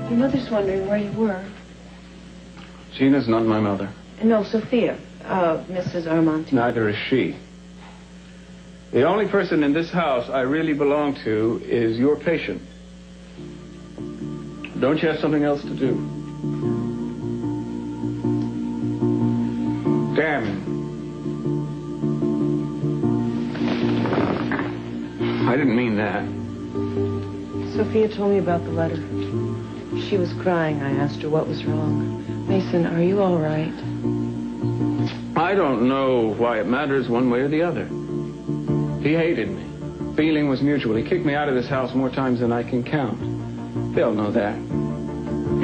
Your mother's wondering where you were. Gina's not my mother. No, Sophia. Mrs. Armante. Neither is she. The only person in this house I really belong to is your patient. Don't you have something else to do? Damn. I didn't mean that. Sophia told me about the letter. She was crying. I asked her what was wrong. Mason, are you all right? I don't know why it matters one way or the other. He hated me. Feeling was mutual. He kicked me out of this house more times than I can count. They'll know that.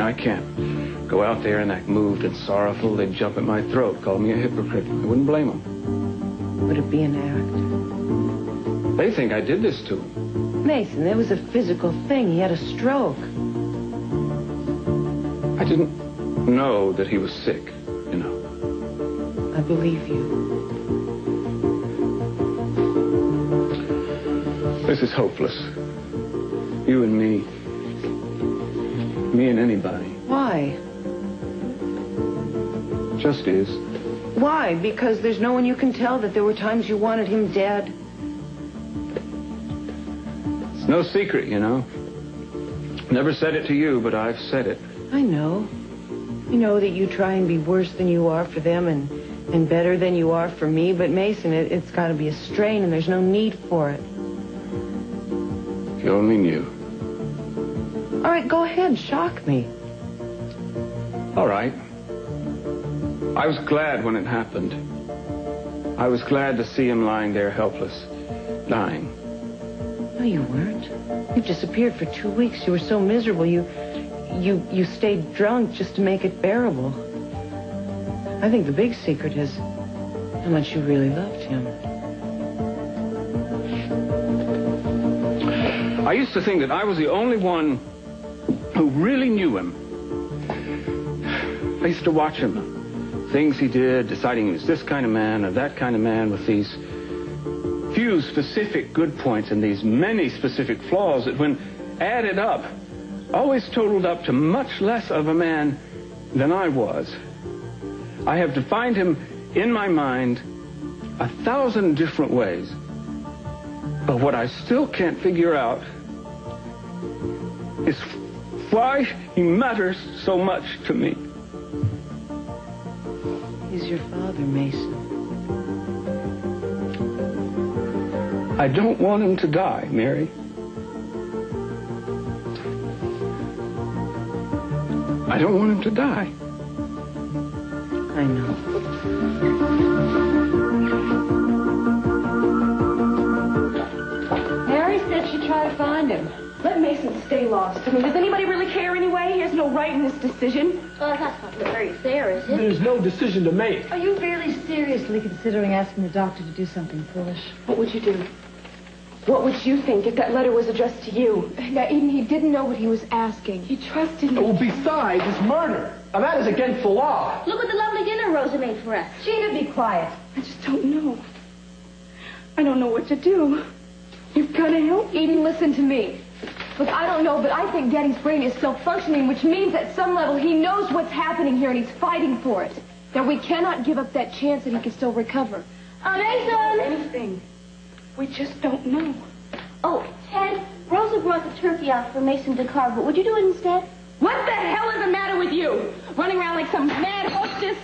I can't go out there and act moved and sorrowful. They'd jump at my throat, call me a hypocrite. I wouldn't blame them. Would it be an act? They think I did this to him. Mason, there was a physical thing. He had a stroke. I didn't know that he was sick, you know. I believe you. This is hopeless. You and me. Me and anybody. Why? Just is. Why? Because there's no one you can tell that there were times you wanted him dead? It's no secret, you know. Never said it to you, but I've said it. I know. You know that you try and be worse than you are for them and better than you are for me. But, Mason, it's got to be a strain, and there's no need for it. If you only knew. All right, go ahead. Shock me. All right. I was glad when it happened. I was glad to see him lying there helpless, dying. No, you weren't. You disappeared for 2 weeks. You were so miserable. You stayed drunk just to make it bearable. I think the big secret is how much you really loved him. I used to think that I was the only one who really knew him. I used to watch him. Things he did, deciding he was this kind of man or that kind of man with these few specific good points and these many specific flaws that when added up, always totaled up to much less of a man than I was. I have defined him in my mind 1,000 different ways. But what I still can't figure out is why he matters so much to me. He's your father, Mason. I don't want him to die, Mary. I don't want him to die. I know. Mary said she'd try to find him. Let Mason stay lost. I mean, does anybody really care anyway? He has no right in this decision. Well, that's not very fair, is it? There's no decision to make. Are you really seriously considering asking the doctor to do something foolish? What would you do? What would you think if that letter was addressed to you? Now, Eden, he didn't know what he was asking. He trusted me. Well, besides, it's murder. Now, that is against the law. Look at the lovely dinner Rosa made for us. Gina, be quiet. I just don't know. I don't know what to do. You've got to help. Eden, listen to me. Look, I don't know, but I think Daddy's brain is still functioning, which means at some level he knows what's happening here and he's fighting for it. Now, we cannot give up that chance that he can still recover. Mason! Anything. We just don't know. Oh, Ted, Rosa brought the turkey out for Mason to carve, but would you do it instead? What the hell is the matter with you? Running around like some mad hostess?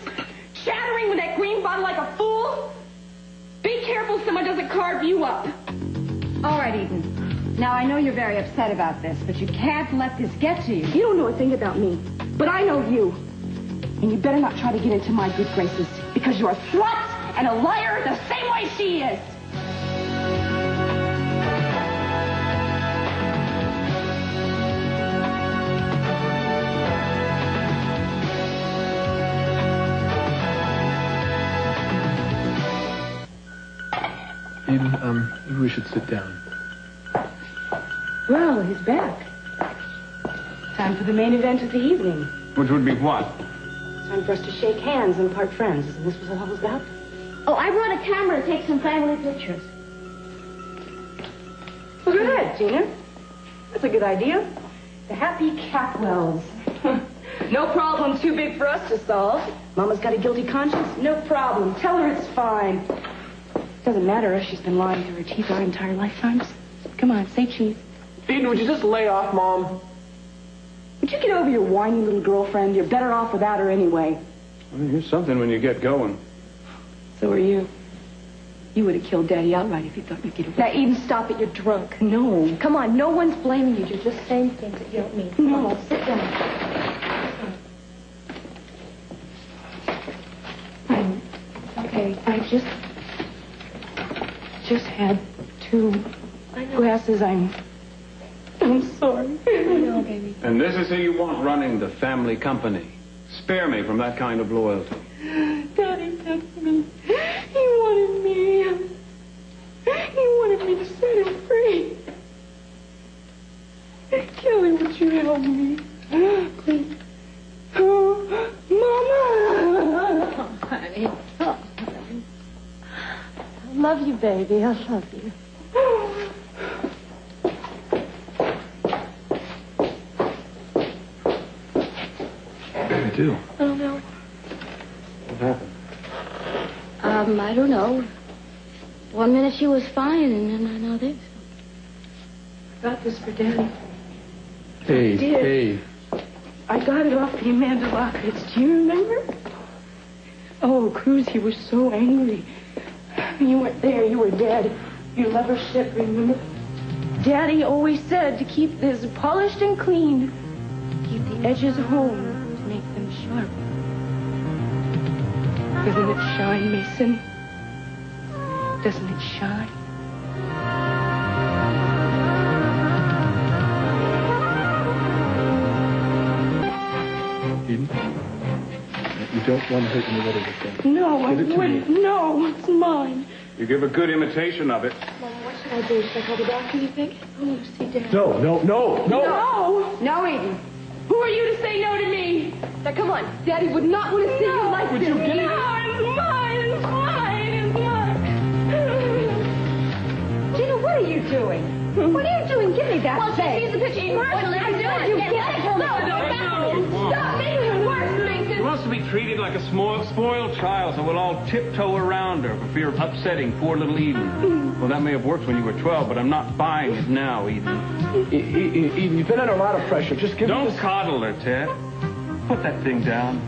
Shattering with that green bottle like a fool? Be careful someone doesn't carve you up. All right, Eden. Now, I know you're very upset about this, but you can't let this get to you. You don't know a thing about me, but I know you. And you better not try to get into my good graces, because you're a slut and a liar the same way she is. Eden, maybe we should sit down. Well, he's back. Time for the main event of the evening. Which would be what? Time for us to shake hands and part friends. Isn't this what all was about? Oh, I brought a camera to take some family pictures. Well, good, Gina. That's a good idea. The Happy Catwells. No problem too big for us to solve. Mama's got a guilty conscience? No problem. Tell her it's fine. Doesn't matter if she's been lying through her teeth our entire lifetimes. Come on, say cheese. Eden, would you just lay off, Mom? Would you get over your whiny little girlfriend? You're better off without her anyway. Well, you're something when you get going. So are you. You would have killed Daddy outright if you thought you'd get away. Now, Eden, stop it. You're drunk. No. Come on, no one's blaming you. You're just saying things that you don't mean. No. Sit down. Okay, I just had 2 glasses. I'm sorry. I know, baby. And this is who you want running the family company. Spare me from that kind of loyalty. Daddy took me. He wanted me. He wanted me to set him free. Kelly, would you help me? Please. Oh, Mama! Oh, honey. Oh, honey. I love you, baby. I love you. I do. I don't know. What happened? I don't know. 1 minute she was fine, and then I know this. I got this for Daddy. Hey, did. hey. I got it off the Amanda Lockharts. Do you remember? Oh, Cruz, he was so angry. You weren't there. You were dead. Your lover ship, remember? Daddy always said to keep this polished and clean. Keep the edges home to make them sharp. Doesn't it shine, Mason? Doesn't it shine? Eden, you don't want to hurt anybody with that. No, I Give it to wouldn't. me. No, it's mine. You give a good imitation of it. Mama, what should I do? Should I call the doctor, you think? I want to see Dad. No. No! No, Eden. Who are you to say no to me? Now, come on. Daddy would not want to see you like Would this. you give me... No, it's mine! It's mine! It's mine! Gina, what are you doing? What are you doing? Give me that Well, she sees the picture commercial. I'm doing? You get it. Stop making it worse, Mason! She wants to be treated like a spoiled child, so we'll all tiptoe around her for fear of upsetting poor little Eden. Well, that may have worked when you were 12, but I'm not buying it now, Eden. Eden, you've been under a lot of pressure. Just give me Don't this... coddle her, Ted. Put that thing down.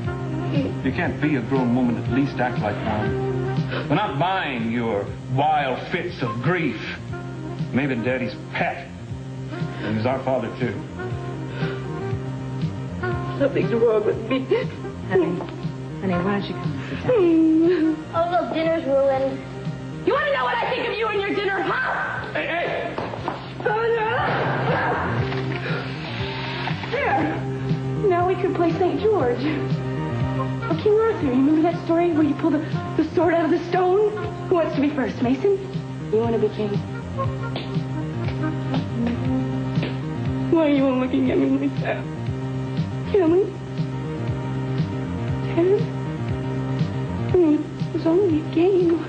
You can't be a grown woman, at least act like one. We're not buying your wild fits of grief. Maybe Daddy's pet. And he's our father, too. Something's wrong with me. Honey, why don't you come and sit down? Oh, look, dinner's ruined. You want to know what I think of you and your dinner, huh? Hey! There. Now we could play St. George. Or King Arthur. You remember that story where you pull the sword out of the stone? Who wants to be first, Mason? You want to be king? Why are you all looking at me like that? Kelly? Ted? I mean, it was only a game.